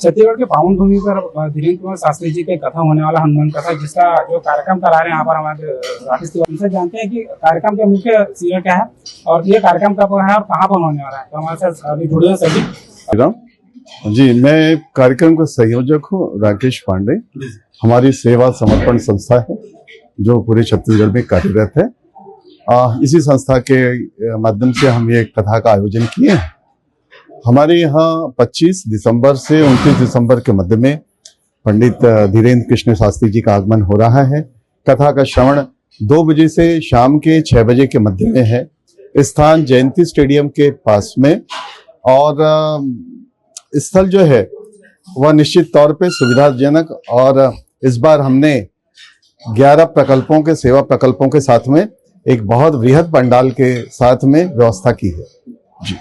छत्तीसगढ़ के पावन भूमि पर धीरेन्द्र कुमार शास्त्री जी की कथा होने वाला हनुमान कथा, जिसका जो कार्यक्रम करा रहे हैं यहाँ पर हमारे राकेश तिवारी से जानते हैं कि कार्यक्रम का मुख्य सीरियल क्या है और ये कार्यक्रम कब है और कहाँ पर होने वाला है। तो हमारे साथ अभी जुड़े हैं सभी। जी, मैं कार्यक्रम का संयोजक हूँ राकेश पांडे। हमारी सेवा समर्पण संस्था है जो पूरे छत्तीसगढ़ में कार्यरत है। इसी संस्था के माध्यम से हम ये कथा का आयोजन किए हैं। हमारे यहाँ 25 दिसंबर से 29 दिसंबर के मध्य में पंडित धीरेन्द्र कृष्ण शास्त्री जी का आगमन हो रहा है। कथा का श्रवण 2 बजे से शाम के 6 बजे के मध्य में है। स्थान जयंती स्टेडियम के पास में, और स्थल जो है वह निश्चित तौर पे सुविधाजनक, और इस बार हमने 11 प्रकल्पों के सेवा प्रकल्पों के साथ में एक बहुत वृहद पंडाल के साथ में व्यवस्था की है। जी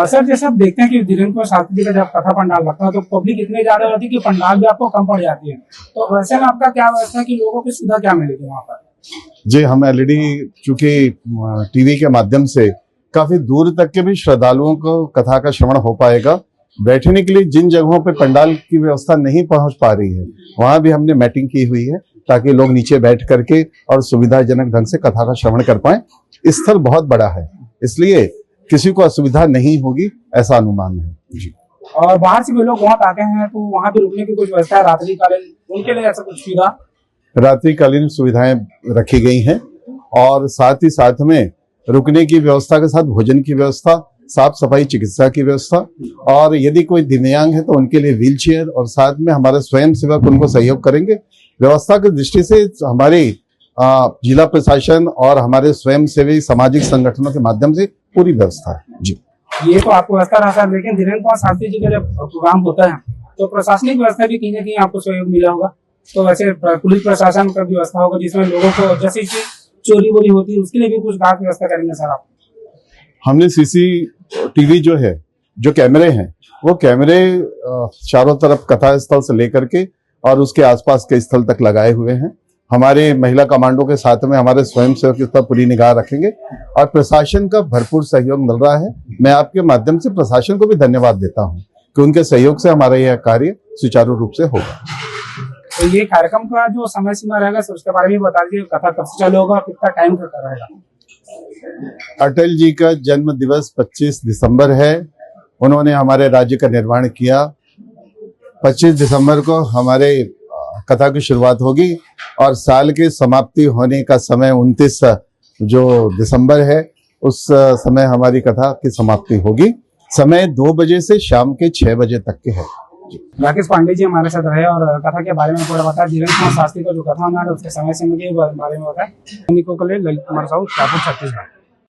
सर, जैसे आप देखते हैं कि धीरेन्द्र कुमार शास्त्री जी का जब कथा पंडाल लगता है तो पब्लिक इतनी ज्यादा होती है कि पंडाल भी आपको कम पड़ जाती है, तो वैसे में आपका क्या व्यवस्था है कि लोगों की सुविधा क्या मिलेगी वहाँ पर? जी, हम एलईडी चूंकि टीवी के माध्यम से काफी दूर तक के भी श्रद्धालुओं को कथा का श्रवण हो पाएगा। बैठने के लिए जिन जगहों पे पंडाल की व्यवस्था नहीं पहुंच पा रही है वहां भी हमने मैटिंग की हुई है ताकि लोग नीचे बैठ करके और सुविधाजनक ढंग से कथा का श्रवण कर पाए। स्थल बहुत बड़ा है, इसलिए किसी को असुविधा नहीं होगी, ऐसा अनुमान है। जी, और बाहर से भी लोग वहाँ आते हैं तो वहाँ पे रुकने की कुछ व्यवस्था है रात्रिकालीन, उनके लिए ऐसा कुछ सुविधा? रात्रिकालीन सुविधाएं रखी गई हैं और साथ ही साथ में रुकने की व्यवस्था के साथ भोजन की व्यवस्था, साफ सफाई, चिकित्सा की व्यवस्था, और यदि कोई दिव्यांग है तो उनके लिए व्हील चेयर, और साथ में हमारे स्वयं सेवक उनको सहयोग करेंगे। व्यवस्था की दृष्टि से हमारे जिला प्रशासन और हमारे स्वयं सेवी सामाजिक संगठनों के माध्यम से पूरी व्यवस्था है। जी, ये तो आपको व्यवस्था रहा सर, लेकिन धीरेन्द्र कुमार शास्त्री जी का जब प्रोग्राम होता है तो प्रशासनिक व्यवस्था भी कहीं ना कहीं आपको सहयोग मिला होगा, तो वैसे पुलिस प्रशासन का व्यवस्था होगा जिसमें लोगों को जैसे कि चोरी वोरी होती है उसके लिए भी कुछ खास व्यवस्था करेंगे सर आप? हमने सीसीटीवी जो है, जो कैमरे हैं, वो कैमरे चारों तरफ कथा स्थल से लेकर के और उसके आसपास के स्थल तक लगाए हुए हैं। हमारे महिला कमांडो के साथ में हमारे स्वयंसेवक इस पर पूरी निगाह रखेंगे और प्रशासन का भरपूर सहयोग मिल रहा है। मैं आपके माध्यम से प्रशासन को भी धन्यवाद देता हूं कि उनके सहयोग से हमारा यह कार्य सुचारू रूप से होगा। तो ये कार्यक्रम का जो समय सीमा रहेगा सर उसके बारे में बता दीजिए, कथा कब से चालू होगा और कितना टाइम तक रहेगा? अटल जी का जन्म दिवस 25 दिसंबर है। उन्होंने हमारे राज्य का निर्माण किया। 25 दिसंबर को हमारे कथा की शुरुआत होगी और साल की समाप्ति होने का समय 29 जो दिसंबर है उस समय हमारी कथा की समाप्ति होगी। समय 2 बजे से शाम के 6 बजे तक के है। राकेश पांडे जी हमारे साथ रहे और कथा के बारे में थोड़ा बताया। धीरेन्द्र कुमार शास्त्री का जो कथा हमारे उसके समय सीमा के बारे में बताया। ललित कुमार साहू, शाहपुर, छत्तीसगढ़।